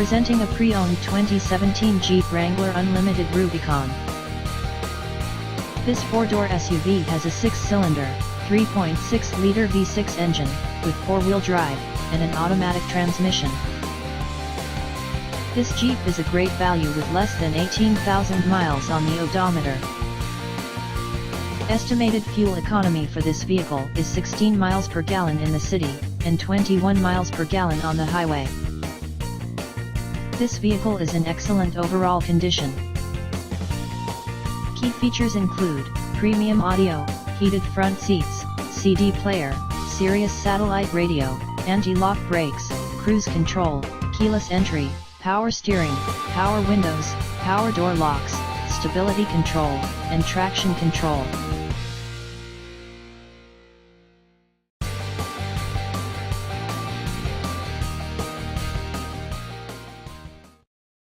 Presenting a pre-owned 2017 Jeep Wrangler Unlimited Rubicon. This 4-door SUV has a 6-cylinder, 3.6-liter V6 engine, with 4-wheel drive, and an automatic transmission. This Jeep is a great value with less than 18,000 miles on the odometer. Estimated fuel economy for this vehicle is 16 miles per gallon in the city, and 21 miles per gallon on the highway. This vehicle is in excellent overall condition. Key features include premium audio, heated front seats, CD player, Sirius satellite radio, anti-lock brakes, cruise control, keyless entry, power steering, power windows, power door locks, stability control, and traction control.